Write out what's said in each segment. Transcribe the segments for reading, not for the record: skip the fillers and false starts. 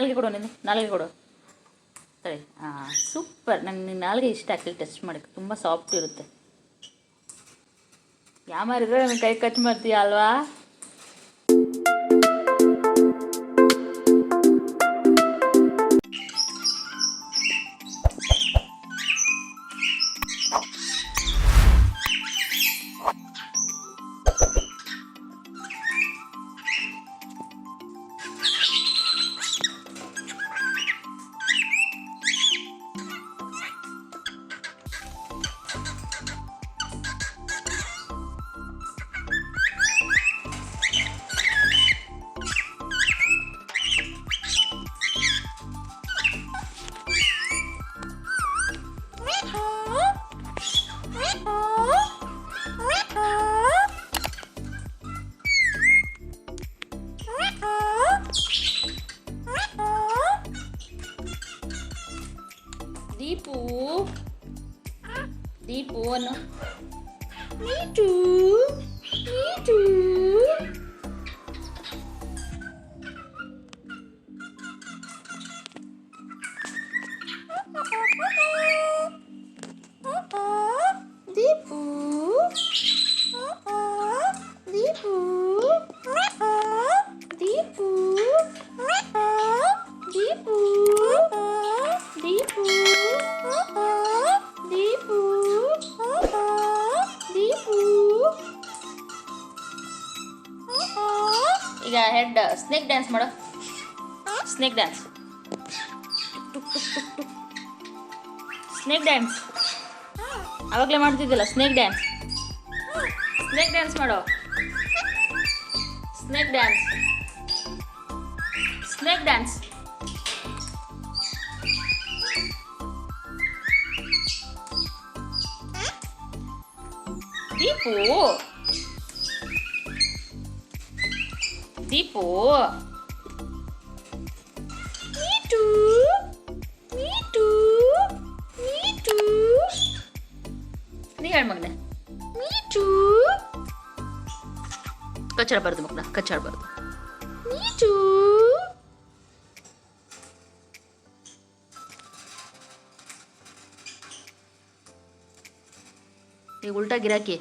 ನಾಲ್ಗೆ ಕೊಡು, ನಿನ್ನೆ ನಾಲ್ಗೆ ಕೊಡು. ಸರಿ, ಸೂಪರ್. ನಂಗೆ ನಿನ್ನ ನಾಲ್ಗೆ ಇಷ್ಟ ಆಗ್ತಿಲ್ಲ, ಟೆಸ್ಟ್ ಮಾಡೋಕ್ಕೆ ತುಂಬ ಸಾಫ್ಟ್ ಇರುತ್ತೆ. ಯಾಮಾರಿದ್ರೆ ನನ್ನ ಕೈ ಕಚ್ ಮಾಡ್ತೀಯ ಅಲ್ವಾ? ದೀಪು, ದೀಪು ಅನ್ನು ನೀಟು ನೀಟು. ದೀಪು ದೀಪು ದೀಪು ದೀಪು ದೀಪು ದೀಪು ದೀಪು. ಈಗ ಹೆಡ್ ಸ್ನೇಕ್ ಡ್ಯಾನ್ಸ್ ಮಾಡು. ಸ್ನೇಕ್ ಡ್ಯಾನ್ಸ್, ಸ್ನೇಕ್ ಡ್ಯಾನ್ಸ್ ಆವಾಗಲೇ ಮಾಡ್ತಿದ್ದಿಲ್ಲ. ಸ್ನೇಕ್ ಡ್ಯಾನ್ಸ್, ಸ್ನೇಕ್ ಡ್ಯಾನ್ಸ್ ಮಾಡು. Snake dance, snake dance. Deepu Deepu ನೀಟು ನೀಟು ನೀಟು. ನೀ ಹೇಳ ಮಗನೆ, ನೀಟು. ಕಚ್ಚಾಡಬಾರ್ದು ಮಗನ, ಕಚ್ಚಾಡಬಾರ್ದು. ನೀಟು. ಈಗ ಉಲ್ಟಾ ಗಿರಾಕಿ.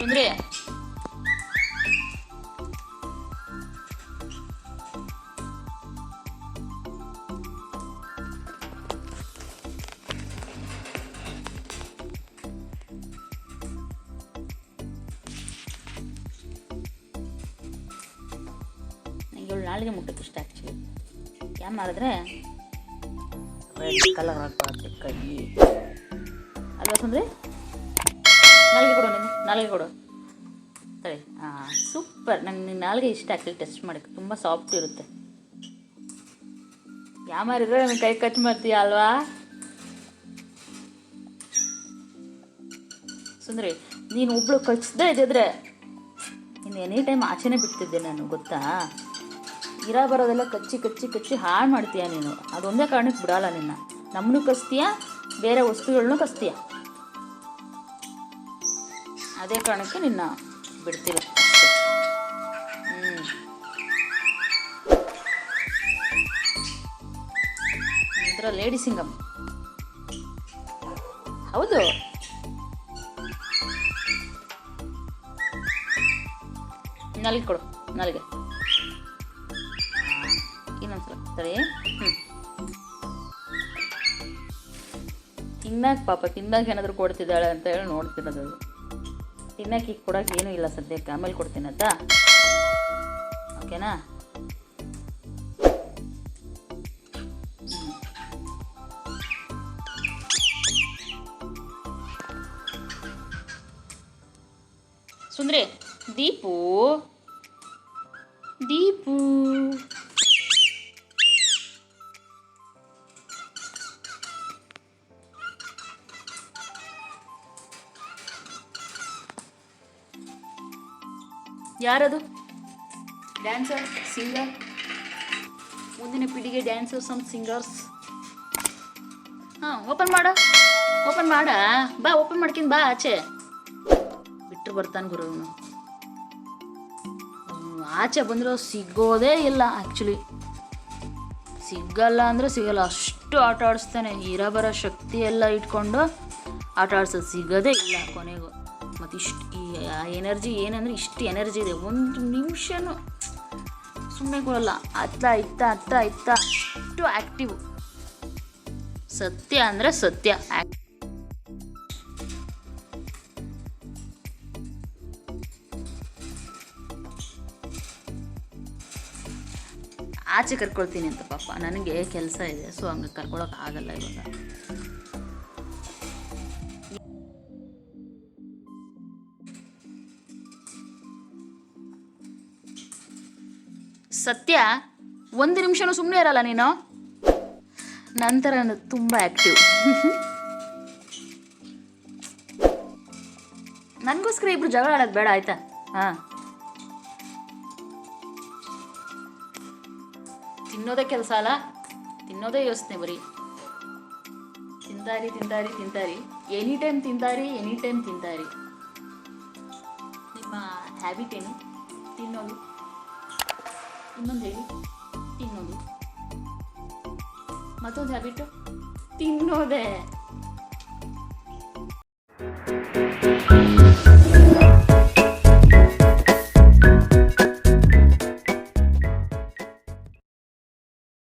ಸುಂದ್ರಿ, ನನಗೆ ಇವಳು ನಾಳೆಗೆ ಮುಟ್ಟಕ್ಕೆ ಇಷ್ಟ ಆ್ಯಕ್ಚುಲಿ. ಏನು ಮಾಡಿದ್ರೆ ರೆಡ್ ಕಲರ್ ಹಾಕ್ಬಾರ್ದು ಕೈ ಅಲ್ವಾ ಸುಂದ್ರಿ? ನಾಲ್ಗೆ ಕೊಡು, ನಿನ್ನೆ ನಾಲ್ಗೆ ಕೊಡು. ಸರಿ, ಸೂಪರ್. ನಂಗೆ ನಿನ್ನ ನಾಲ್ಗೆ ಇಷ್ಟ ಆಗ್ತಿಲ್ಲ, ಟೆಸ್ಟ್ ಮಾಡೋಕ್ಕೆ ತುಂಬ ಸಾಫ್ಟ್ ಇರುತ್ತೆ. ಯಾಮಾರಿದ್ರೆ ನನ್ನ ಕೈ ಕಚ್ ಮಾಡ್ತೀಯ ಅಲ್ವಾ? ಸುಂದರಿ, ನೀನು ಒಬ್ಳು ಕಚ್ದೇ ಇದ್ದಿದ್ರೆ ಇನ್ನು ಎನಿ ಟೈಮ್ ಆಚೆನೇ ಬಿಡ್ತಿದ್ದೆ ನಾನು, ಗೊತ್ತಾ? ಇರ ಬರೋದೆಲ್ಲ ಕಚ್ಚಿ ಕಚ್ಚಿ ಕಚ್ಚಿ ಹಾಳು ಮಾಡ್ತೀಯ ನೀನು. ಅದೊಂದೇ ಕಾರಣಕ್ಕೆ ಬಿಡಲ್ಲ ನಿನ್ನ. ನಮ್ಮನ್ನು ಕಚ್ತೀಯ, ಬೇರೆ ವಸ್ತುಗಳನ್ನೂ ಕಚ್ತೀಯ. ಅದೇ ಕಾರಣಕ್ಕೆ ನಿನ್ನ ಬಿಡ್ತಿಲ್ಲ ಅಷ್ಟೇ. ನಂತರ ಲೇಡಿ ಸಿಂಗಮ್. ಹೌದು, ನಾಲ್ಗೆ ಕೊಡು, ನಾಲ್ಗೆ. ಇನ್ನೊಂದ್ಸಲ ಸರಿ. ತಿನ್ನಕ್ಕೆ ಪಾಪ, ತಿನ್ನಕ್ಕೆ ಏನಾದರೂ ಕೊಡ್ತಿದ್ದಾಳೆ ಅಂತ ಹೇಳಿ ನೋಡ್ತಿರೋದು. ತಿನ್ನಕ್ಕೆ ಈಗ ಕೊಡೋಕೆ ಏನೂ ಇಲ್ಲ ಸದ್ಯಕ್ಕೆ, ಆಮೇಲೆ ಕೊಡ್ತೀನಂತ. ಓಕೆನಾ? ಸುಂದ್ರಿ, ದೀಪು ದೀಪು ಯಾರದು? ಡ್ಯಾನ್ಸರ್, ಸಿಂಗರ್, ಮುಂದಿನ ಪೀಳಿಗೆ ಡ್ಯಾನ್ಸರ್ಸ್ ಅಂಡ್ ಸಿಂಗರ್ಸ್. ಹಾಂ, ಓಪನ್ ಮಾಡ ಬಾ, ಓಪನ್ ಮಾಡ್ಕೊಂಡು ಬಾ ಆಚೆ. ಬಿಟ್ಟರು ಬರ್ತಾನೆ ಗುರು ಅವನು. ಆಚೆ ಬಂದರೂ ಸಿಗೋದೇ ಇಲ್ಲ. ಆ್ಯಕ್ಚುಲಿ ಸಿಗಲ್ಲ ಅಂದರೆ ಸಿಗಲ್ಲ, ಅಷ್ಟು ಆಟ ಆಡಿಸ್ತಾನೆ. ಬರೋ ಶಕ್ತಿ ಎಲ್ಲ ಇಟ್ಕೊಂಡು ಆಟ ಆಡ್ಸೋದು ಸಿಗೋದೇ ಇಲ್ಲ ಕೊನೆಗೂ. ಮತ್ತು ಇಷ್ಟು ಈ ಎನರ್ಜಿ ಏನಂದರೆ ಇಷ್ಟು ಎನರ್ಜಿ ಇದೆ, ಒಂದು ನಿಮಿಷನೂ ಸುಮ್ಮನೆ ಕೊಡಲ್ಲ. ಅತ್ತ ಅಷ್ಟು ಆ್ಯಕ್ಟಿವ್. ಸತ್ಯ ಅಂದರೆ ಸತ್ಯ. ಆಚೆ ಕರ್ಕೊಳ್ತೀನಿ ಅಂತ ಪಾಪ, ನನಗೆ ಕೆಲಸ ಇದೆ, ಸೊ ಹಂಗೆ ಕರ್ಕೊಳಕ್ಕೆ ಆಗಲ್ಲ ಇವಾಗ. ಸತ್ಯ, ಒಂದು ನಿಮಿಷನೂ ಸುಮ್ಮನೆ ಇರಲ್ಲ ನೀನು. ನಂತರ ತುಂಬ ಆ್ಯಕ್ಟಿವ್. ನನಗೋಸ್ಕರ ಇಬ್ರು ಜಗಳ ಆಡೋದು ಬೇಡ ಆಯ್ತಾ? ಹಾಂ, ತಿನ್ನೋದೇ ಕೆಲಸ ಅಲ್ಲ, ತಿನ್ನೋದೇ ಯೋಚನೆ ಬರೀ. ತಿಂತಾರಿ, ಎನಿ ಟೈಮ್ ತಿಂತಾರಿ. ನಿಮ್ಮ ಹ್ಯಾಬಿಟ್ ಏನು? ತಿನ್ನೋದು. ಇನ್ನೊಂದು ಹೇಳಿ, ತಿನ್ನೋದು. ಮತ್ತೊಂದು ಹ್ಯಾಬಿಟು ತಿನ್ನೋದೇ.